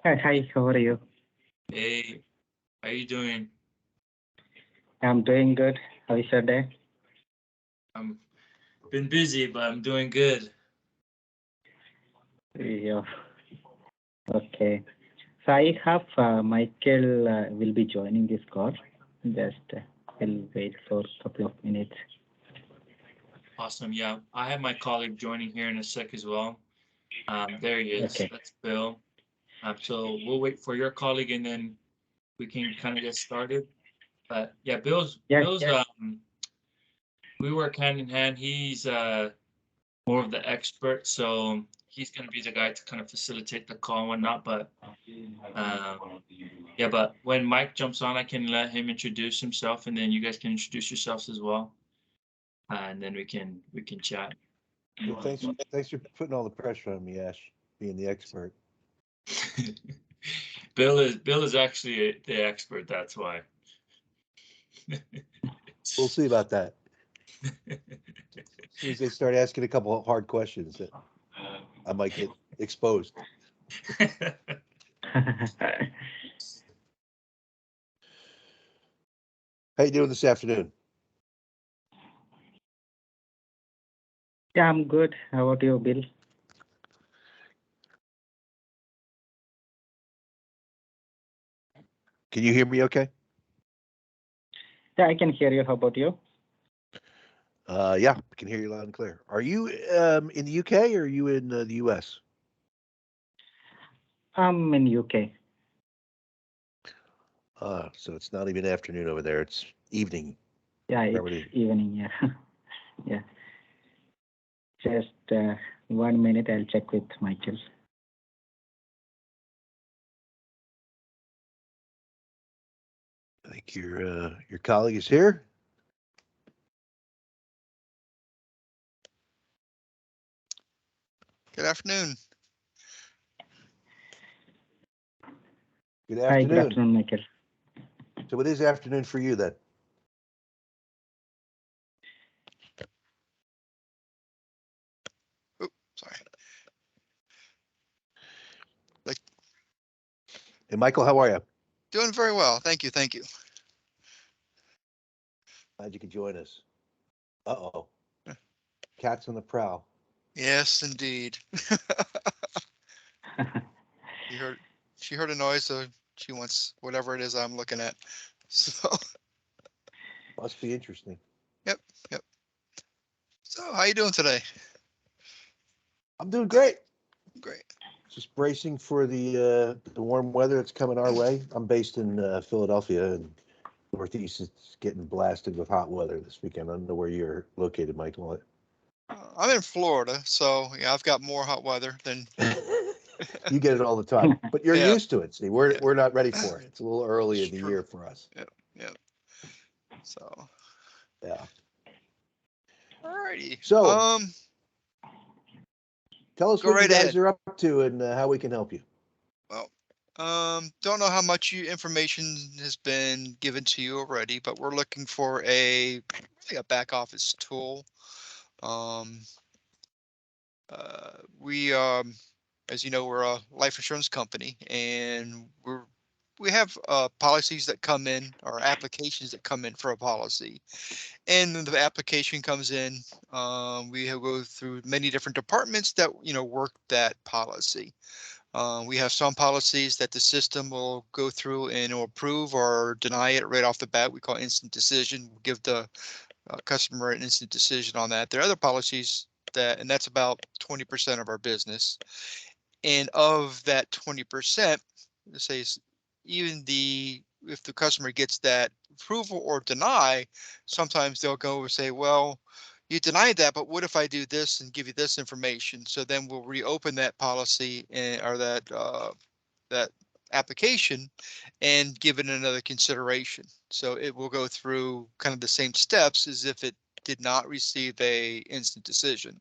Hi, how are you? Hey, how you doing? I'm doing good. How is your day? I'm been busy, but I'm doing good. Yeah, okay. So I have Michael will be joining this call. Just will wait for a couple of minutes. Awesome. Yeah, I have my colleague joining here in a sec as well. There he is. Okay. That's Bill. So we'll wait for your colleague and then we can kind of get started. But yeah, Bill's Yeah, Bill's we work hand in hand. He's more of the expert, so he's gonna be the guy to kind of facilitate the call and whatnot. But um, yeah, but when Mike jumps on, I can let him introduce himself, and then you guys can introduce yourselves as well, and then we can chat. Yeah, thanks for putting all the pressure on me, Ash, being the expert. Bill is actually the expert. That's why. We'll see about that. As soon as they start asking a couple of hard questions, that I might get exposed. How you doing this afternoon? yeah, I'm good. How about you, Bill? Can you hear me okay? Yeah, I can hear you. How about you? Yeah, I can hear you loud and clear. Are you in the UK or are you in the US? I'm in UK. So it's not even afternoon over there. It's evening. Yeah, it's Already. evening. Yeah, yeah. Just 1 minute. I'll check with Michael. I think your colleague is here. Good afternoon. Good Hi, good afternoon. afternoon, Michael. So it is afternoon for you then. Oh, sorry. Like Hey, Michael, how are you? doing very well. Thank you. Thank you. Glad you could join us. Uh-oh. Cats on the prowl. Yes, indeed. You heard she heard a noise, so she wants whatever it is I'm looking at. So Must be interesting. yep, yep. So how you doing today? I'm doing great. Great. Just bracing for the warm weather that's coming our way. I'm based in Philadelphia, and Northeast is getting blasted with hot weather this weekend. I don't know where you're located, Michael. I'm in Florida, so yeah, I've got more hot weather than You get it all the time, but you're yeah, used to it. See, we're yeah. we're not ready for it. It's a little early It's in the true. year for us. Yep, yep. So Yeah. alrighty. So tell us Go what you right guys ahead. are up to and how we can help you. Well, don't know how much information has been given to you already, but we're looking for really a back office tool. Um, we, as you know, we're a life insurance company, and we have policies that come in or applications that come in for a policy, and then the application comes in. We go through many different departments that work that policy. We have some policies that the system will go through and will approve or deny it right off the bat. We call instant decision. We'll give the customer an instant decision on that. There are other policies and that's about 20% of our business. And of that 20%, let's say even if the customer gets that approval or deny, sometimes they'll go and say, well, you denied that, but what if I do this and give you this information? So then we'll reopen that policy or that application and give it another consideration. So it will go through kind of the same steps as if it did not receive a instant decision.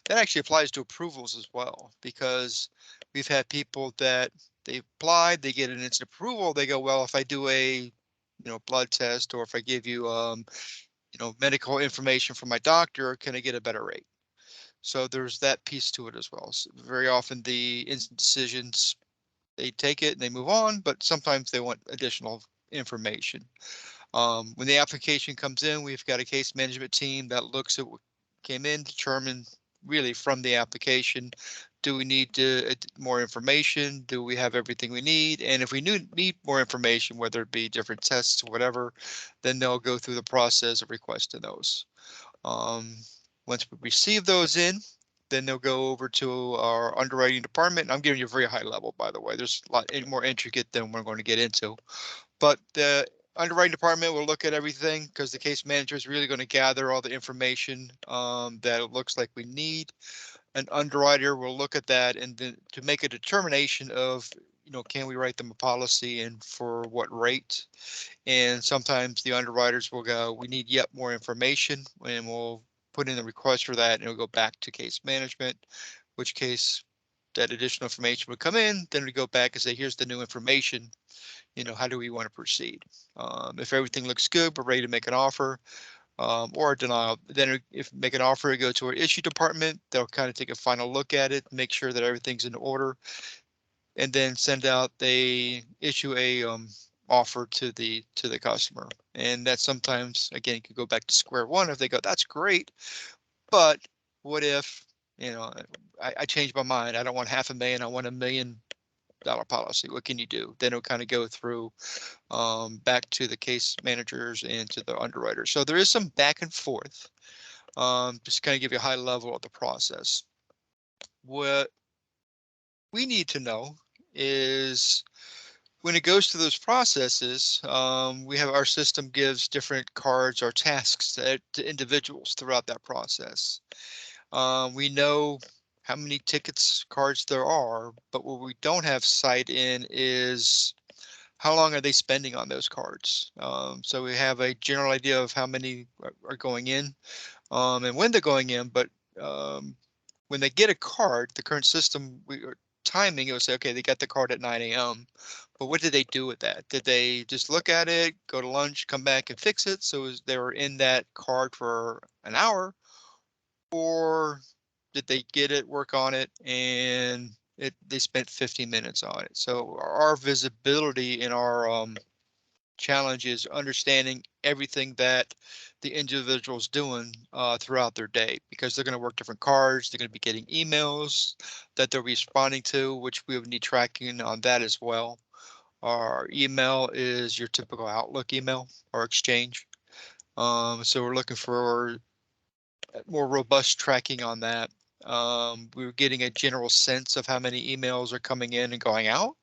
That actually applies to approvals as well, because we've had people that they applied, they get an instant approval, they go, well, if I do a blood test, or if I give you medical information from my doctor, can I get a better rate? So there's that piece to it as well. So very often the instant decisions they take it and they move on, but sometimes they want additional information. When the application comes in, we've got a case management team that looks at what came in, determine really from the application, do we need more information? Do we have everything we need? And if we need more information, whether it be different tests or whatever, then they'll go through the process of requesting those. Once we receive those in, then they'll go over to our underwriting department. I'm giving you a very high level, by the way. There's a lot more intricate than we're going to get into. But the underwriting department will look at everything because the case manager is really going to gather all the information that it looks like we need. An underwriter will look at that and then to make a determination of, can we write them a policy and for what rate? And sometimes the underwriters will go, we need yet more information, and we'll put in the request for that and it'll go back to case management, which case that additional information would come in, then we go back and say, here's the new information. How do we want to proceed? If everything looks good, we're ready to make an offer or a denial. Then if make an offer, we go to our issue department. They'll kind of take a final look at it, make sure that everything's in order, and then send out, they issue a offer to the customer. And that sometimes, again, could go back to square one if they go, that's great, but what if, I changed my mind. I don't want $500,000. I want $1 million policy. What can you do? Then it'll kind of go through back to the case managers and to the underwriters. So there is some back and forth. Just kind of give you a high level of the process. What we need to know is when it goes through those processes, we have our system gives different cards or tasks to individuals throughout that process. We know how many tickets cards there are, but what we don't have sight in is how long are they spending on those cards. So we have a general idea of how many are going in and when they're going in, but when they get a card, the current system timing, it will say, okay, they got the card at 9 a.m. But what did they do with that? Did they just look at it, go to lunch, come back and fix it? So they were in that card for an hour, or did they get it, work on it, and they spent 15 minutes on it? So our visibility in our challenge is understanding everything that the individual's doing throughout their day, because they're going to work different cards. They're going to be getting emails that they're responding to, which we would need tracking on that as well. Our email is your typical Outlook email or Exchange. So we're looking for more robust tracking on that. We were getting a general sense of how many emails are coming in and going out.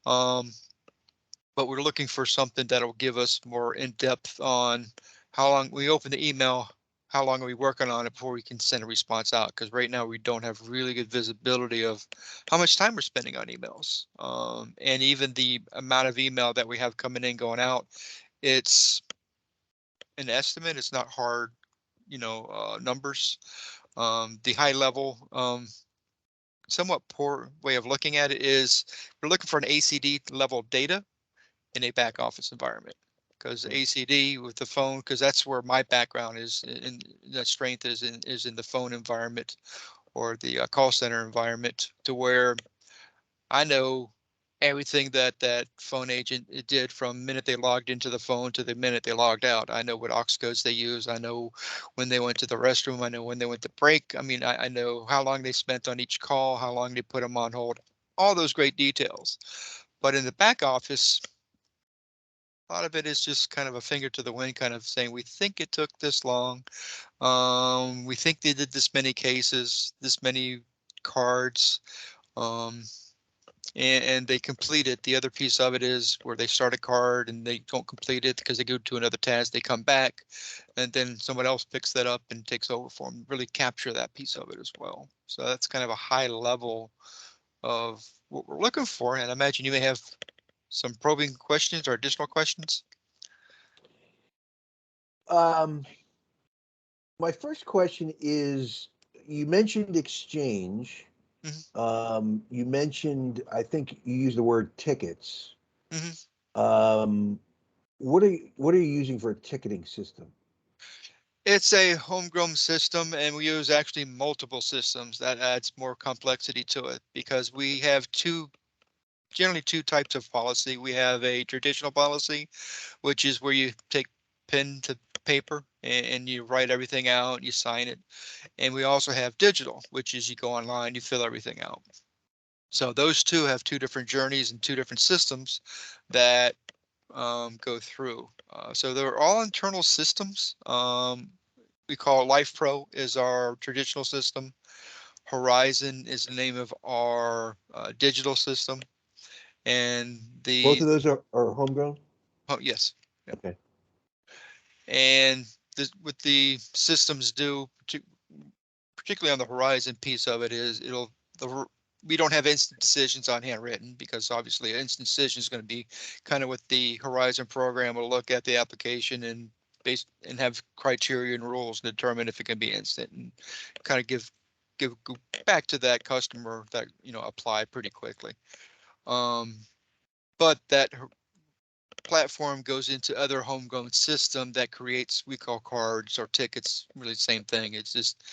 But we're looking for something that'll give us more in-depth on how long we open the email, how long are we working on it before we can send a response out? Because right now we don't have really good visibility of how much time we're spending on emails. And even the amount of email that we have coming in, going out, it's an estimate. It's not hard, numbers. The high level, somewhat poor way of looking at it is we're looking for an ACD level data in a back office environment, because ACD with the phone, because that's where my background is, and that strength is in the phone environment or the call center environment, to where I know everything that phone agent did from the minute they logged into the phone to the minute they logged out. I know what aux codes they use. I know when they went to the restroom. I know when they went to break. I mean, I know how long they spent on each call, how long they put them on hold, all those great details. But in the back office, a lot of it is just kind of a finger to the wind, kind of saying, we think it took this long. We think they did this many cases, this many cards. And they complete it. The other piece of it is where they start a card and they don't complete it because they go to another task, they come back, and then someone else picks that up and takes over for them. Really capture that piece of it as well. So that's kind of a high level of what we're looking for. And I imagine you may have some probing questions or additional questions. My first question is, you mentioned Exchange. You mentioned, I think you used the word tickets. What are you using for a ticketing system? It's a homegrown system, and we use actually multiple systems. That adds more complexity to it, because we have two generally two types of policy. We have a traditional policy, which is where you take pen to paper and you write everything out, you sign it. And we also have digital, which is you go online, you fill everything out. So those two have two different journeys and two different systems that go through. So they're all internal systems. We call Life Pro is our traditional system. Horizon is the name of our digital system. And Both the, of those are homegrown? oh, yes. Yeah. Okay. And this, what the systems do, particularly on the Horizon piece of it, is we don't have instant decisions on handwritten because obviously instant decision is going to be kind of what the Horizon program will look at the application and have criteria and rules to determine if it can be instant and kind of go back to that customer that apply pretty quickly. But that platform goes into other homegrown system that creates, we call cards or tickets, really the same thing. It's just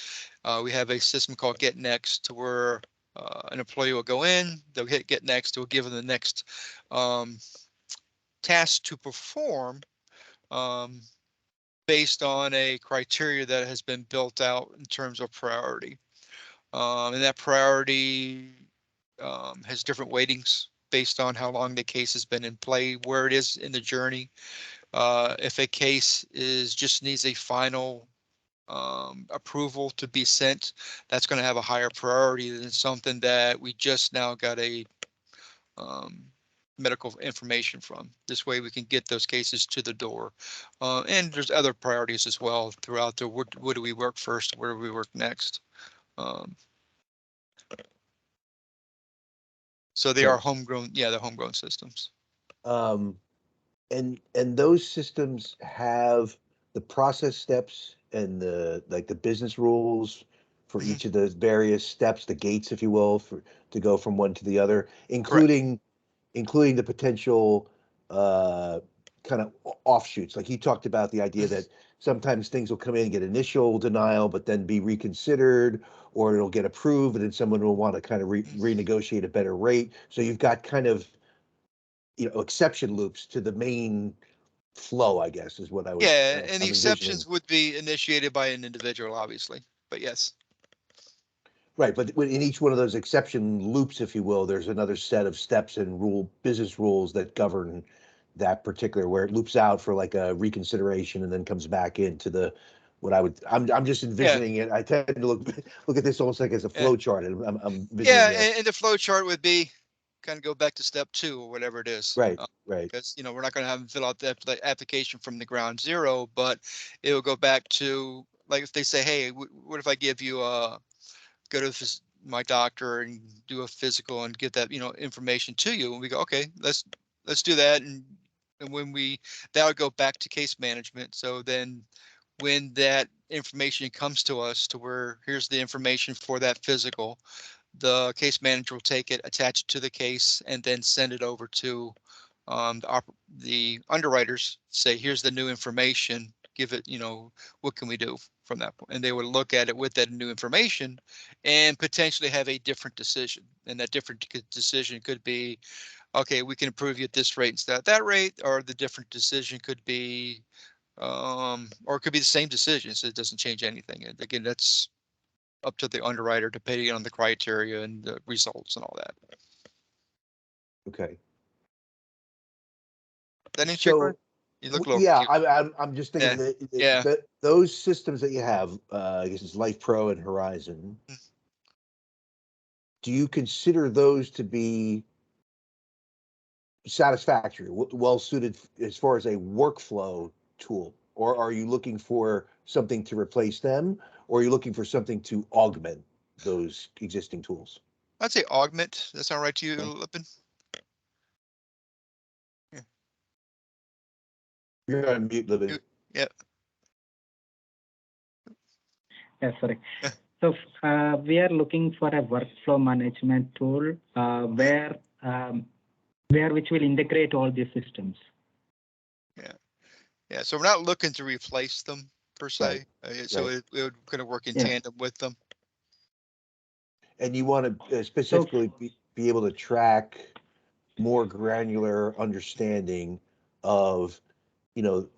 we have a system called Get Next to where an employee will go in, they'll hit Get Next, it'll give them the next task to perform um, based on a criteria that has been built out in terms of priority. And that priority has different weightings based on how long the case has been in play, where it is in the journey. If a case just needs a final approval to be sent, that's going to have a higher priority than something that we just now got a medical information from. This way we can get those cases to the door. And there's other priorities as well throughout the what do we work first, where do we work next. So they are Okay. homegrown, yeah, they're homegrown systems. Um, and those systems have the process steps and the business rules for Mhm. each of the various steps, the gates, if you will, to go from one to the other, Correct. including the potential kind of offshoots. Like you talked about the idea that sometimes things will come in and get initial denial, but then be reconsidered, or it'll get approved, and then someone will want to kind of renegotiate a better rate. So you've got kind of exception loops to the main flow, I guess, is what Yeah, and the I'm envisioning. exceptions would be initiated by an individual, obviously, but yes. Right, but in each one of those exception loops, if you will, there's another set of steps and business rules that govern that particular, where it loops out for like a reconsideration and then comes back into I'm just Yeah, envisioning it. I tend to look at this almost like as a yeah, flow chart, and I'm yeah, envisioning that. and the flow chart would be kind of go back to step 2 or whatever it is. Right, right. Because we're not going to have them fill out the application from the ground zero, but it will go back to, like, if they say, hey, what if I give you go to my doctor and do a physical and get that information to you, and we go, okay, let's do that, and when that would go back to case management. So then when that information comes to us to where here's the information for that physical, the case manager will take it, attach it to the case, and then send it over to the underwriters, say, here's the new information, give it, what can we do from that point? And they would look at it with that new information and potentially have a different decision. And that different decision could be, okay, we can approve you at this rate instead of that rate, or the different decision could be, or it could be the same decision, so it doesn't change anything. And again, that's up to the underwriter depending on the criteria and the results and all that. Okay. That answer your So question? You look a little yeah, confused. I'm just Yeah, thinking yeah. that those systems that you have, I guess it's Life Pro and Horizon. Do you consider those to be satisfactory, well suited as far as a workflow tool, or are you looking for something to replace them, or are you looking for something to augment those existing tools? I'd say augment. That sound right to you, Okay. Lippin? Yeah. You're on mute, Libby. Yeah. Yeah, sorry. So we are looking for a workflow management tool where which will integrate all these systems. Yeah. So we're not looking to replace them per se. So Right. it would kind of work in Yeah. tandem with them. And you want to specifically be able to track more granular understanding of,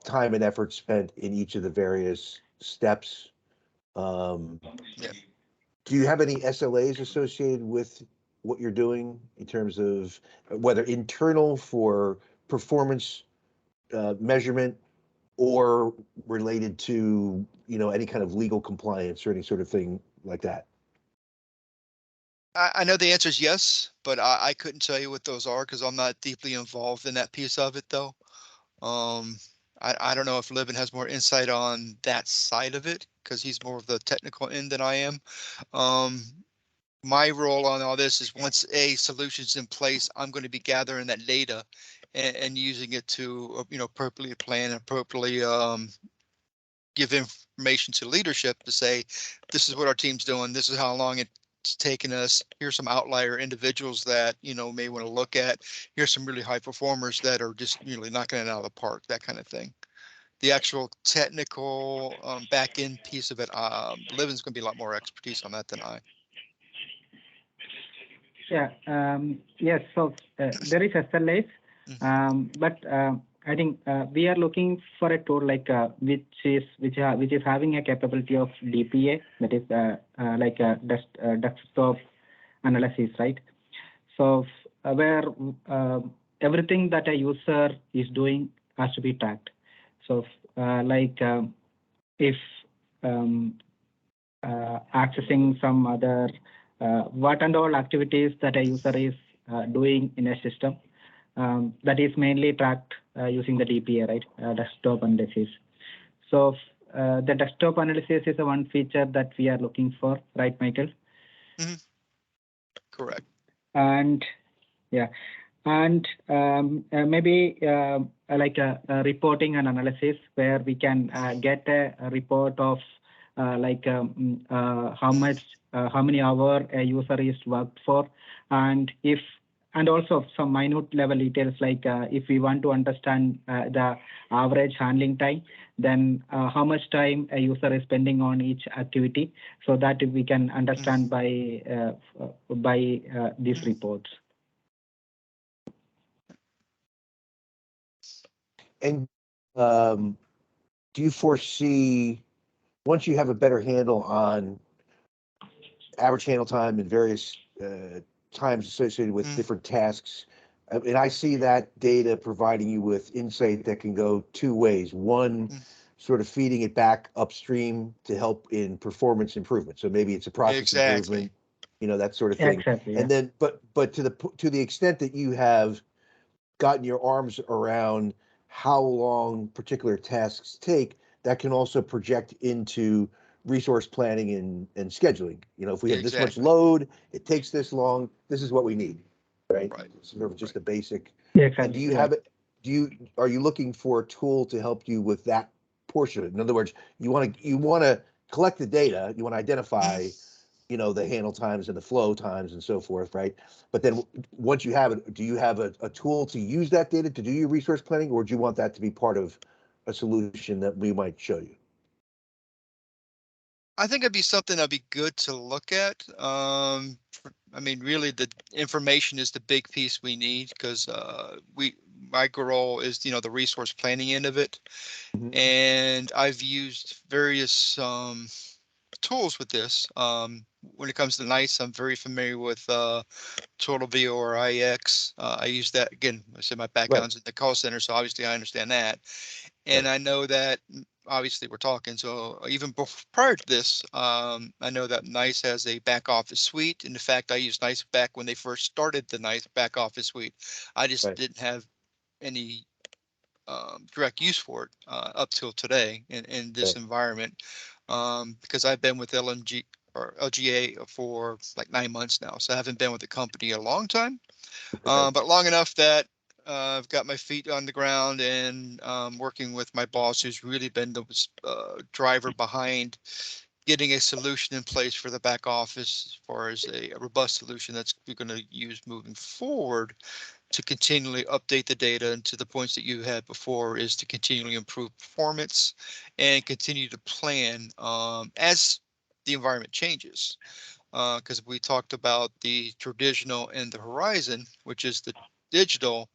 time and effort spent in each of the various steps. Um, Yeah. do you have any SLAs associated with what you're doing in terms of whether internal for performance measurement or related to, any kind of legal compliance or any sort of thing like that? I know the answer is yes, but I couldn't tell you what those are because I'm not deeply involved in that piece of it though. Um, I don't know if Libin has more insight on that side of it because he's more of the technical end than I am. Um, my role on all this is once a solution's in place, I'm going to be gathering that data and using it to, appropriately plan, appropriately give information to leadership to say, this is what our team's doing. This is how long it's taken us. Here's some outlier individuals that, may want to look at. Here's some really high performers that are just really knocking it out of the park, that kind of thing. The actual technical back end piece of it, Livin's going to be a lot more expertise on that than I. Yeah. Yes. So there is SLAs, but I think we are looking for a tool like which is having a capability of DPA, that is like a desktop analysis, right? So where everything that a user is doing has to be tracked. So if um, accessing some other what and all activities that a user is doing in a system, that is mainly tracked using the DPA, right? Desktop analysis. So the desktop analysis is the one feature that we are looking for, right, Michael? Correct. And yeah, and maybe like a reporting and analysis where we can get a report of how many hours a user is worked for, and also some minute level details like if we want to understand the average handling time, then how much time a user is spending on each activity, so that we can understand by these reports. And do you foresee, once you have a better handle on average handle time and various times associated with different tasks, and I see that data providing you with insight that can go two ways. One, sort of feeding it back upstream to help in performance improvement. So maybe it's a process improvement, that sort of thing. Exactly, yeah. And then, but to the extent that you have gotten your arms around how long particular tasks take, that can also project into resource planning and scheduling. If we have this much load, it takes this long, this is what we need, right? Sort of just a basic. Yeah, And do you yeah. have it? Are you looking for a tool to help you with that portion of it? In other words, you want to collect the data, you want to identify, the handle times and the flow times and so forth, right? But then once you have it, do you have a tool to use that data to do your resource planning, or do you want that to be part of a solution that we might show you? I think it'd be something that'd be good to look at. I mean, really, the information is the big piece we need because my role is, the resource planning end of it, and I've used various tools with this. When it comes to NICE, I'm very familiar with TotalView or IX. I use that again. I said my background's in the call center, so obviously I understand that. And I know that obviously we're talking. So even prior to this, I know that NICE has a back office suite. And in fact, I used NICE back when they first started the NICE back office suite. I just didn't have any direct use for it up till today in this environment because I've been with LMG or LGA for like 9 months now. So I haven't been with the company a long time, but long enough that I've got my feet on the ground and working with my boss, who's really been the driver behind getting a solution in place for the back office as far as a robust solution that's we're going to use moving forward to continually update the data, and to the points that you had before is to continually improve performance and continue to plan as the environment changes. Because we talked about the traditional and the horizon, which is the digital,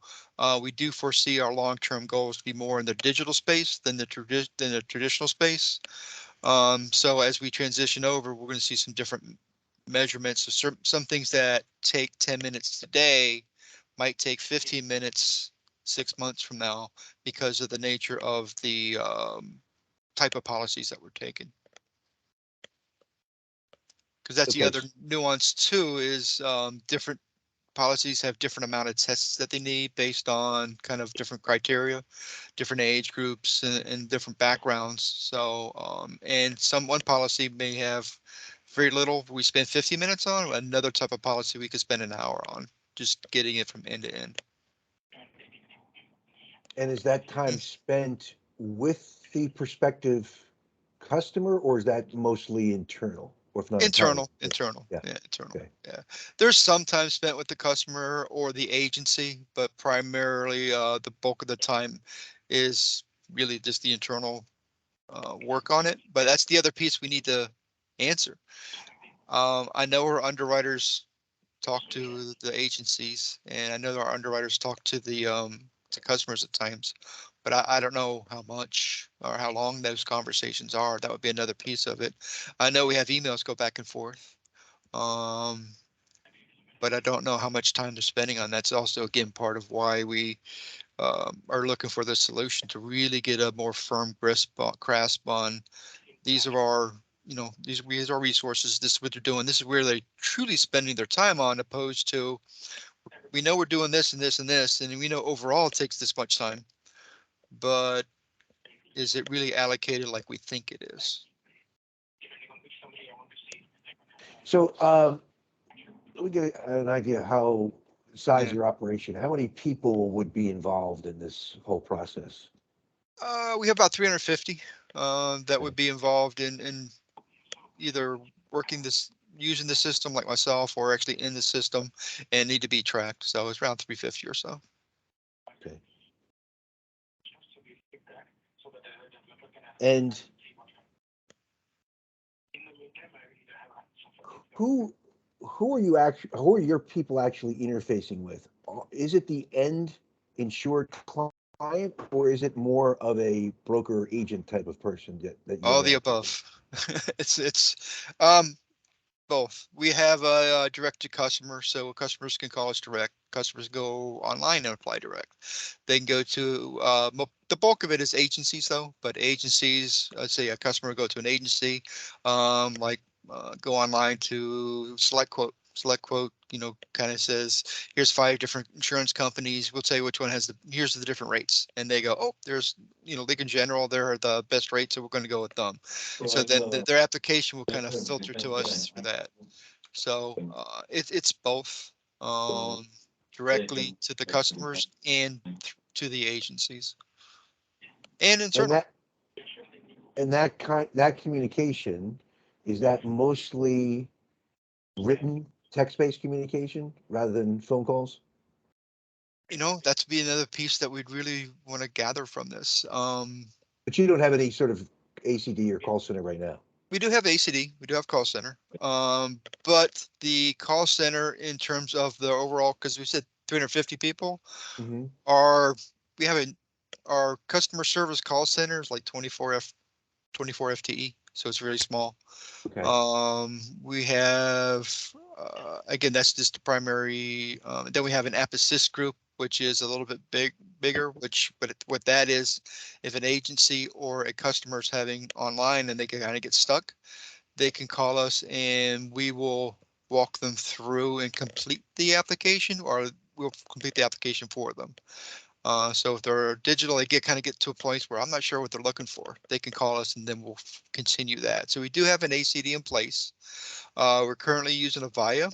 we do foresee our long-term goals to be more in the digital space than the traditional space. So as we transition over, we're going to see some different measurements. So some things that take 10 minutes today might take 15 minutes 6 months from now because of the nature of the type of policies that we're taking. Because that's the Okay. other nuance too, is different policies have different amount of tests that they need based on kind of different criteria, different age groups and different backgrounds. So, and one policy may have very little we spend 50 minutes on, another type of policy we could spend an hour on, just getting it from end to end. And is that time spent with the prospective customer, or is that mostly internal, or if not entirely? Internal. Yeah. Yeah, internal. Okay. Yeah. There's some time spent with the customer or the agency, but primarily the bulk of the time is really just the internal work on it. But that's the other piece we need to answer. I know our underwriters talk to the agencies, and I know our underwriters talk to the to customers at times, but I don't know how much or how long those conversations are. That would be another piece of it. I know we have emails go back and forth, but I don't know how much time they're spending on. That's also again part of why we are looking for the solution to really get a more firm grasp on these are our, you know, these are our resources. This is what they're doing. This is where they're truly spending their time on, opposed to we know we're doing this and this and this, and we know overall it takes this much time, but is it really allocated like we think it is? So, let me get an idea how size Yeah. your operation. How many people would be involved in this whole process? We have about 350 that Okay. would be involved in either working this using the system like myself or actually in the system and need to be tracked. So it's around 350 or so. Okay. And who who are you actually who are your people actually interfacing with? Is it the end insured client, or is it more of a broker agent type of person that you All the interact with? above. It's both. We have a direct to customer, so customers can call us direct. Customers go online and apply direct. They can go to the bulk of it is agencies though, but agencies, let's say a customer will go to an agency, like go online to select quote. Select quote, you know, kind of says, here's 5 different insurance companies. We'll tell you which one has here's the different rates. And they go, oh, there's, you know, Legal General, they're the best rates, so we're going to go with them. So then their application will kind of filter to us through that. So it's both directly to the customers and to the agencies and And internal. that communication, is that mostly written text-based communication rather than phone calls? You know, that's be another piece that we'd really want to gather from this. But you don't have any sort of ACD or call center right now. We do have ACD, we do have call center, but the call center in terms of the overall, because we said 350 people, Mm-hmm. we have our customer service call center is like 24 FTE, so it's really small. Okay. We have, again, that's just the primary, then we have an app assist group, which is a little bit bigger, what that is, if an agency or a customer is having online and they can kind of get stuck, they can call us and we will walk them through and complete the application, or we'll complete the application for them. So if they're digital, they kind of get to a place where I'm not sure what they're looking for. They can call us and then we'll continue that. So we do have an ACD in place. We're currently using Avaya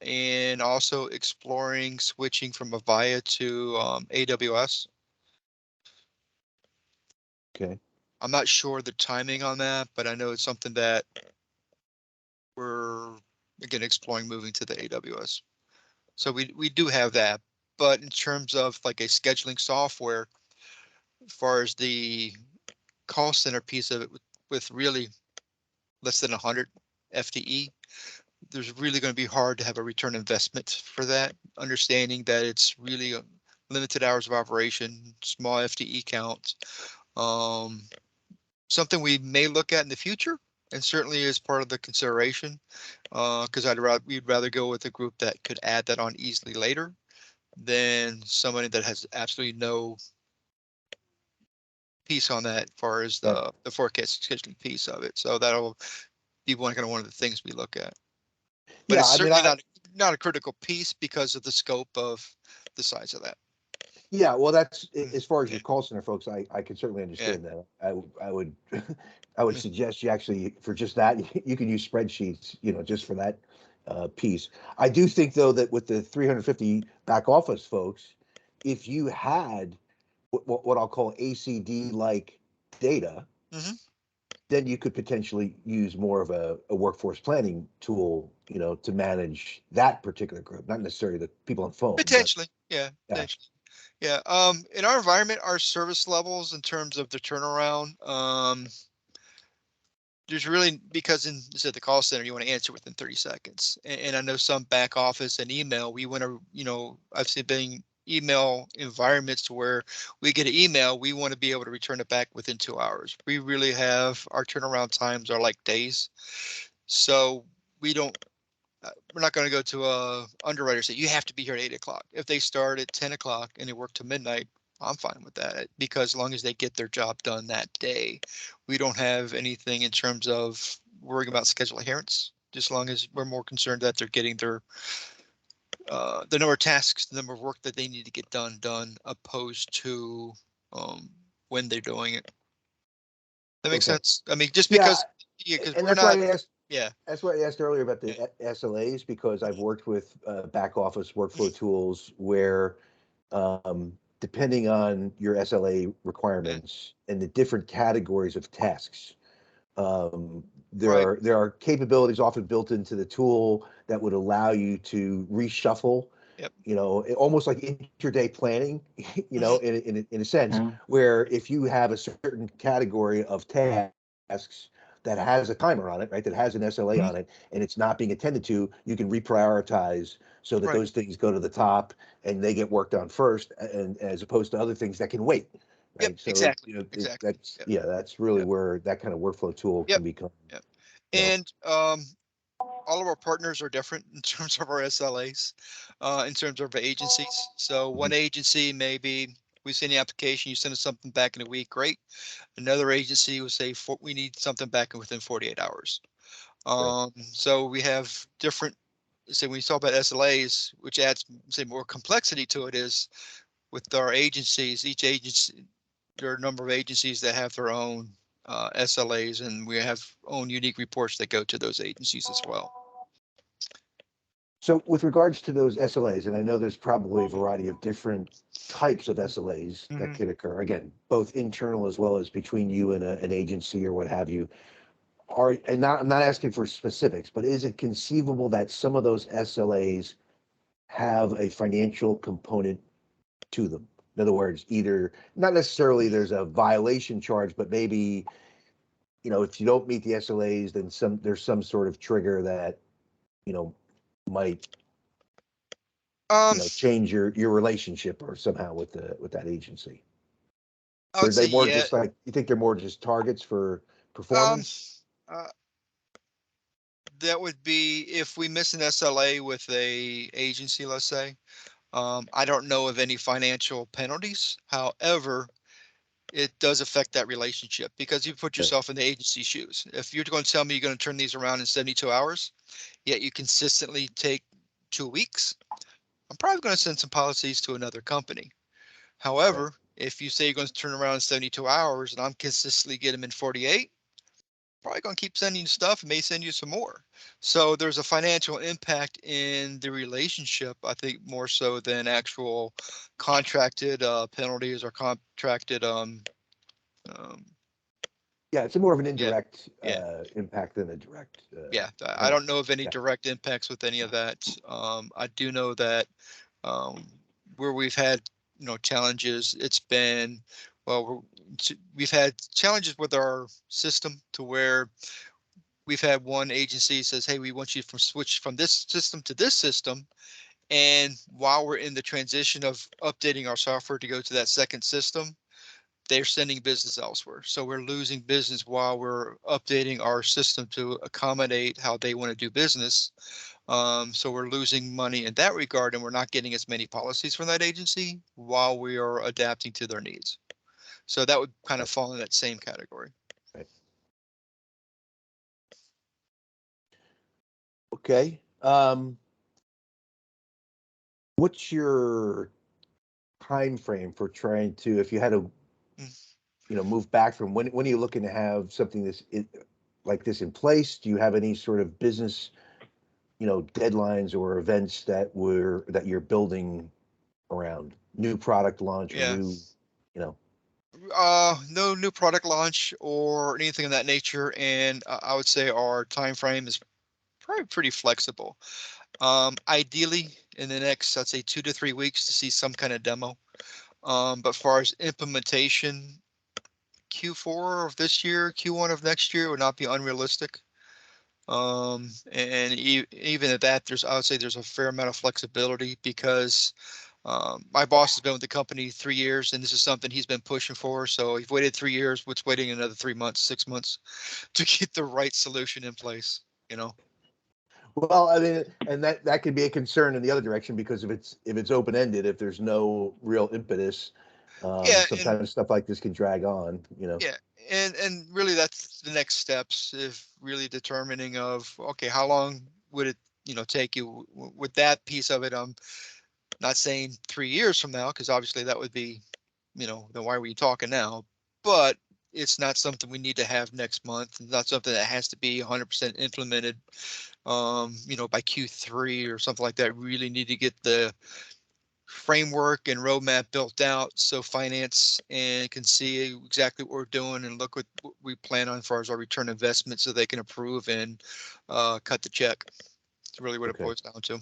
and also exploring switching from Avaya to AWS. Okay. I'm not sure the timing on that, but I know it's something that we're again exploring moving to the AWS. So we do have that, but in terms of like a scheduling software, as far as the call center piece of it with really less than 100 FTE, there's really going to be hard to have a return investment for that, understanding that it's really a limited hours of operation, small FTE counts. Something we may look at in the future, and certainly is part of the consideration, because we'd rather go with a group that could add that on easily later than somebody that has absolutely no piece on that as far as the forecast scheduling piece of it. So that'll be one of the things we look at. But Yeah, it's I mean, certainly not a critical piece because of the scope of the size of that. yeah, well, that's Mm, as far as yeah. your call center folks, I can certainly understand that. I would I would Yeah. suggest you actually for just that you can use spreadsheets, just for that piece. I do think though that with the 350 back office folks, if you had what I'll call ACD like data, Mhm. then you could potentially use more of a workforce planning tool, to manage that particular group, not necessarily the people on phone, but Potentially, yeah, yeah. potentially. Yeah. In our environment, our service levels in terms of the turnaround, there's really, because in the call center, you want to answer within 30 seconds. And I know some back office and email, we want to, I've seen being email environments to where we get an email, we want to be able to return it back within 2 hours. We really have, our turnaround times are like days. So we don't, we're not going to go to a underwriter and say, you have to be here at 8 o'clock. If they start at 10 o'clock and they work to midnight, I'm fine with that, because as long as they get their job done that day, we don't have anything in terms of worrying about schedule adherence. Just as long as we're more concerned that they're getting the number of tasks, the number of work that they need to get done, opposed to when they're doing it. That makes Okay. sense. I mean, just Yeah, because, and we're that's why not, I asked. yeah, That's why I asked earlier about the yeah. SLAs, because I've worked with back office workflow tools where, depending on your SLA Yeah. requirements and the different categories of tasks, there Right. are capabilities often built into the tool that would allow you to reshuffle, Yep. almost like intraday planning, Mhm. in a sense, where if you have a certain category of tasks that has a timer on it, right, that has an SLA Mhm. on it, and it's not being attended to, you can reprioritize so that Right. those things go to the top and they get worked on first, and as opposed to other things that can wait, Yep. right? So Exactly. Exactly. Yep. that's really Yep. where that kind of workflow tool Yep. can become, Yep. you know, And all of our partners are different in terms of our SLAs, in terms of our agencies. So one Mhm. agency, maybe we send the application, you send us something back in a week, great. Another agency will say, we need something back within 48 hours. Right. So we have different, say when you talk about SLAs, which adds, say, more complexity to it, is with our agencies, each agency, there are a number of agencies that have their own SLAs, and we have own unique reports that go to those agencies as well. So with regards to those SLAs, and I know there's probably a variety of different types of SLAs that Mhm. could occur, again, both internal as well as between you and an agency or what have you. I'm not asking for specifics, but is it conceivable that some of those SLAs have a financial component to them? In other words, either not necessarily there's a violation charge, but maybe, if you don't meet the SLAs, then there's some sort of trigger that, might, Um, change your relationship or somehow with that agency. I Or would are say they more yeah. just like, you think they're more just targets for Um, performance? uh, that would be if we miss an SLA with a agency, let's say. I don't know of any financial penalties. However, it does affect that relationship because you put Right. yourself in the agency's shoes. If you're going to tell me you're going to turn these around in 72 hours, yet you consistently take 2 weeks, I'm probably going to send some policies to another company. Right. However, if you say you're going to turn around in 72 hours and I'm consistently getting them in 48, probably going to keep sending you stuff and may send you some more. So there's a financial impact in the relationship, I think more so than actual contracted penalties or contracted um Yeah, it's more of an yeah, indirect yeah, impact than a direct yeah. I penalty. don't know of any Yeah. direct impacts with any of that. I do know that um where we've had challenges, it's been, well, we've had challenges with our system to where we've had one agency says, hey, we want you to switch from this system to this system. And while we're in the transition of updating our software to go to that second system, they're sending business elsewhere. So we're losing business while we're updating our system to accommodate how they want to do business. So we're losing money in that regard, and we're not getting as many policies from that agency while we are adapting to their needs. So that would kind of fall in that same category. Right. Okay. What's your time frame for trying to, if you had to, move back from when are you looking to have something like this in place? Do you have any sort of business, deadlines or events that you're building around new product launch or Yeah. new, No new product launch or anything of that nature, and I would say our time frame is probably pretty flexible. Ideally, in the next, I'd say 2 to 3 weeks to see some kind of demo. But far as implementation, Q4 of this year, Q1 of next year would not be unrealistic. And even at that, I would say there's a fair amount of flexibility because my boss has been with the company 3 years, and this is something he's been pushing for. So he's waited 3 years. What's waiting another 3 months, 6 months to get the right solution in place? Well, I mean, and that could be a concern in the other direction, because if it's open-ended, if there's no real impetus, Yeah, and sometimes stuff like this can drag on, yeah, and really that's the next steps, if really determining of, okay, how long would it take you with that piece of it. I'm not saying 3 years from now, because obviously that would be, then why were you talking now? But it's not something we need to have next month. It's not something that has to be 100% implemented by Q3 or something like that. We really need to get the framework and roadmap built out so finance and can see exactly what we're doing and look what we plan on as far as our return investment, so they can approve and cut the check. It's really what it Okay. boils down to.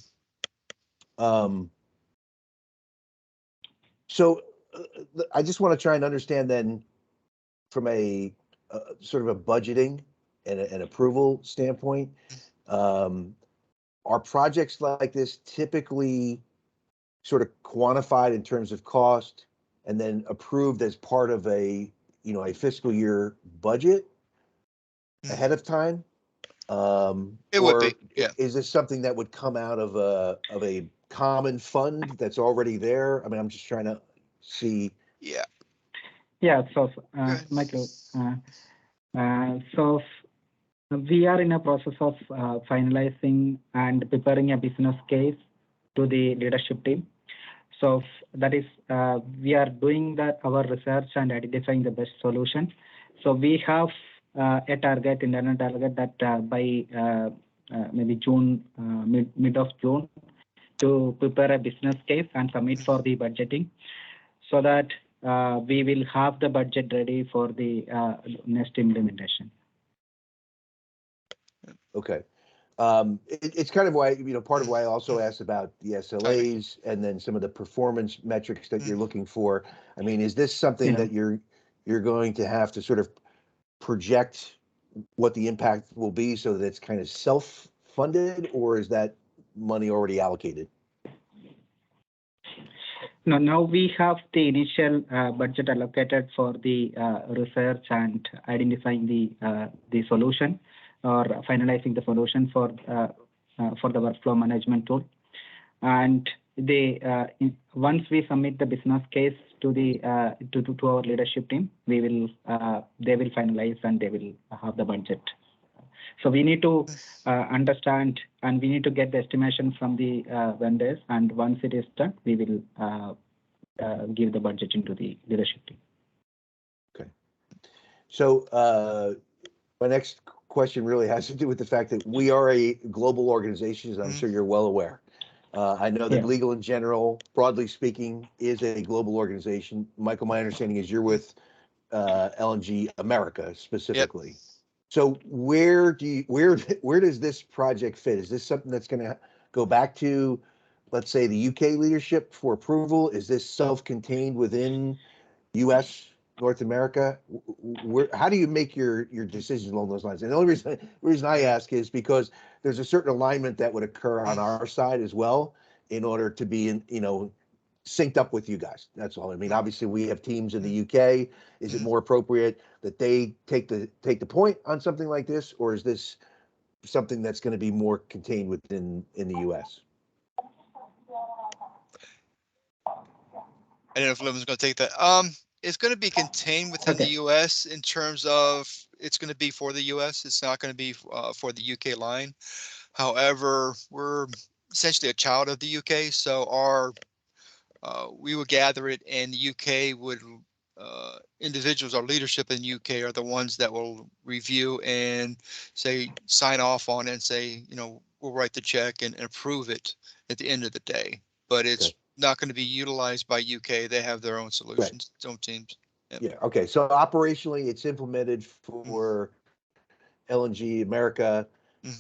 So I just want to try and understand then, from a sort of a budgeting and an approval standpoint, are projects like this typically sort of quantified in terms of cost and then approved as part of a fiscal year budget ahead of time? It would be, yeah. Is this something that would come out of a common fund that's already there? I mean, I'm just trying to see. Yeah. Yeah. So, ahead. Michael, so we are in a process of finalizing and preparing a business case to the leadership team. So that is, we are doing our research and identifying the best solution. So we have a internal target that by maybe June, mid of June, to prepare a business case and submit for the budgeting, so that we will have the budget ready for the next implementation. Okay. It's kind of why, part of why I also asked about the SLAs and then some of the performance metrics that you're looking for. I mean, is this something that you're going to have to sort of project what the impact will be so that it's kind of self-funded, or is that money already allocated? No, now we have the initial budget allocated for the research and identifying the solution, or finalizing the solution for the workflow management tool. And once we submit the business case to to our leadership team, they will finalize and they will have the budget. So we need to understand, and we need to get the estimation from the vendors, and once it is done, we will give the budget into the leadership team. Okay. So my next question really has to do with the fact that we are a global organization, as I'm sure you're well aware. I know that Legal in General, broadly speaking, is a global organization. Michael, my understanding is you're with L&G America specifically. Yep. So where does this project fit? Is this something that's going to go back to, let's say, the UK leadership for approval? Is this self-contained within US North America, how do you make your decisions along those lines? And the only reason I ask is because there's a certain alignment that would occur on our side as well in order to be in, synced up with you guys. That's all. I mean, obviously we have teams in the UK. Is it more appropriate that they take the point on something like this, or is this something that's going to be more contained within in the US? I don't know if Levin's going to take that. It's going to be contained within the Okay. U.S. in terms of it's going to be for the U.S. It's not going to be for the UK line. However, we're essentially a child of the UK, so we would gather it, and the UK would individuals, our leadership in the UK are the ones that will review and sign off on it and say, we'll write the check and approve it at the end of the day. But it's not going to be utilized by UK. They have their own solutions, their own teams. Yep. Yeah. Okay. So operationally, it's implemented for LNG America,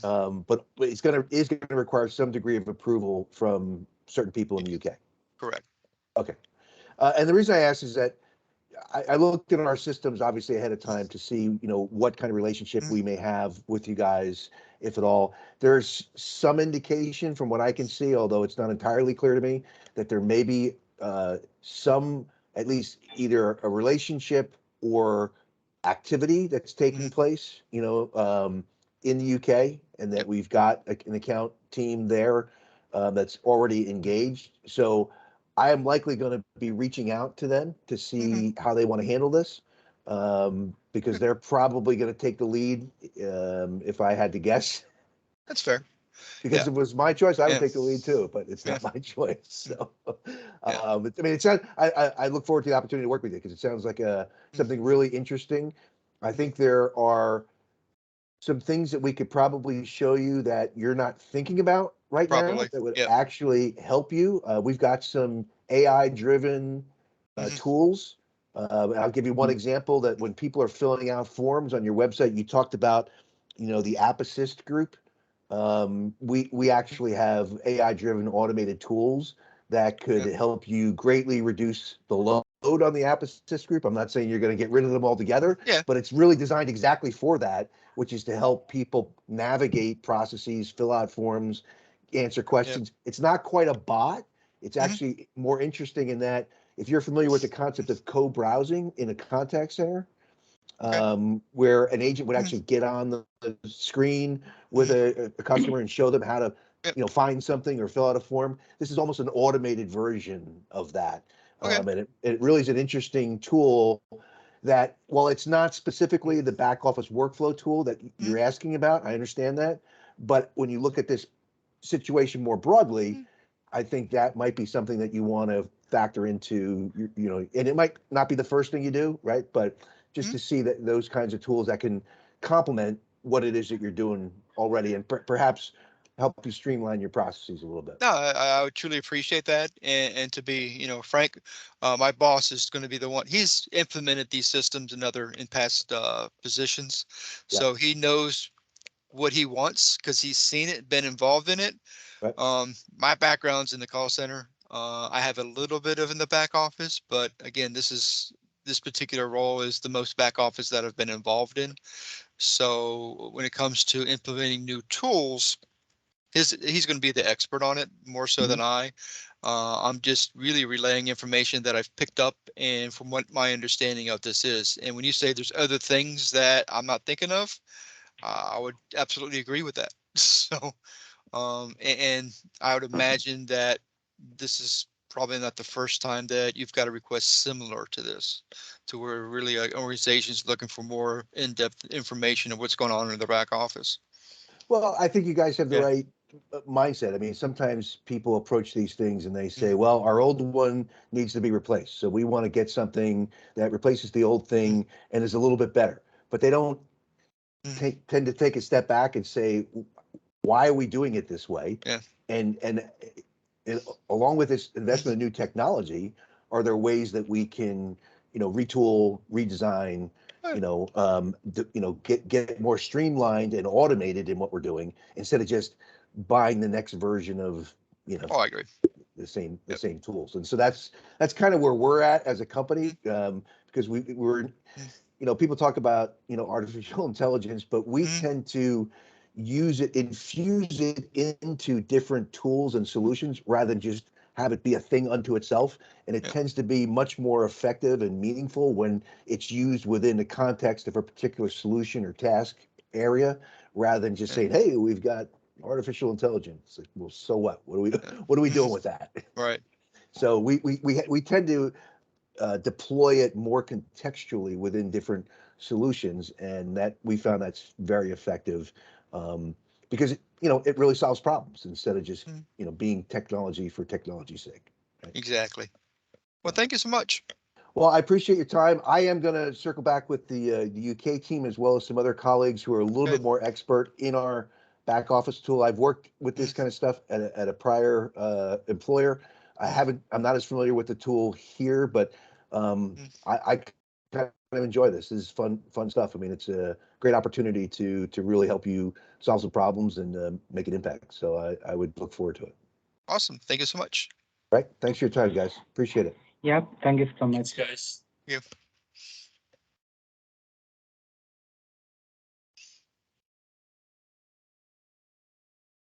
but is going to require some degree of approval from certain people in the UK. Correct. Okay. And the reason I ask is that I looked in our systems obviously ahead of time to see, what kind of relationship we may have with you guys, if at all. There's some indication from what I can see, although it's not entirely clear to me, that there may be some, at least either a relationship or activity that's taking place, in the UK, and that we've got an account team there that's already engaged. So I am likely going to be reaching out to them to see how they want to handle this, because they're probably going to take the lead, if I had to guess. That's fair. Because if it was my choice, I would Yeah. take the lead too, but it's not my choice. So, Yeah. I mean, it sounds. I look forward to the opportunity to work with you because it sounds like something really interesting. I think there are some things that we could probably show you that you're not thinking about right now Probably. that would Yep. actually help you. We've got some AI-driven tools. I'll give you one example that when people are filling out forms on your website, you talked about, the App Assist group. We actually have AI-driven automated tools that could help you greatly reduce the load on the App Assist group. I'm not saying you're going to get rid of them altogether, but it's really designed exactly for that, which is to help people navigate processes, fill out forms, answer questions. It's not quite a bot. It's actually more interesting in that if you're familiar with the concept of co-browsing in a contact center, where an agent would actually get on the screen with a customer and show them how to find something or fill out a form. This is almost an automated version of that. And it really is an interesting tool that, while it's not specifically the back office workflow tool that you're asking about, I understand that. But when you look at this situation more broadly, I think that might be something that you want to factor into, and it might not be the first thing you do, right? But just to see that those kinds of tools that can complement what it is that you're doing already, and perhaps help you streamline your processes a little bit. No, I would truly appreciate that. And to be, frank, my boss is going to be the one. He's implemented these systems in past positions, so he knows what he wants because he's seen it, been involved in it. Right. My background's in the call center. I have a little bit of in the back office, but again, this particular role is the most back office that I've been involved in. So when it comes to implementing new tools, he's going to be the expert on it more so than I. I'm just really relaying information that I've picked up and from what my understanding of this is. And when you say there's other things that I'm not thinking of, I would absolutely agree with that. So, and I would imagine that this is probably not the first time that you've got a request similar to this, to where really an organization's looking for more in-depth information of what's going on in the back office. Well, I think you guys have the right mindset. I mean, sometimes people approach these things and they say, well, our old one needs to be replaced. So we want to get something that replaces the old thing and is a little bit better. But they don't tend to take a step back and say, why are we doing it this way? And along with this investment in new technology, are there ways that we can, retool, redesign, get more streamlined and automated in what we're doing instead of just buying the next version of, Oh, I agree. the same Yep. tools. And so that's kind of where we're at as a company, because we're people talk about artificial intelligence, but we tend to use it, infuse it into different tools and solutions rather than just have it be a thing unto itself. And it tends to be much more effective and meaningful when it's used within the context of a particular solution or task area, rather than just saying, hey, we've got artificial intelligence. Like, well, so what? What are we doing with that? Right. So we tend to deploy it more contextually within different solutions, and that we found that's very effective, because it really solves problems instead of just being technology for technology's sake. Right? Exactly. Well, thank you so much. Well, I appreciate your time. I am going to circle back with the UK team as well as some other colleagues who are a little bit more expert in our back office tool. I've worked with this kind of stuff at a prior employer. I'm not as familiar with the tool here, but I kind of enjoy this. This is fun stuff. I mean, it's a great opportunity to really help you solve some problems and make an impact. So I would look forward to it. Awesome. Thank you so much. Right. Thanks for your time, guys. Appreciate it. Yeah, thank you so Thanks, much. guys. Yeah.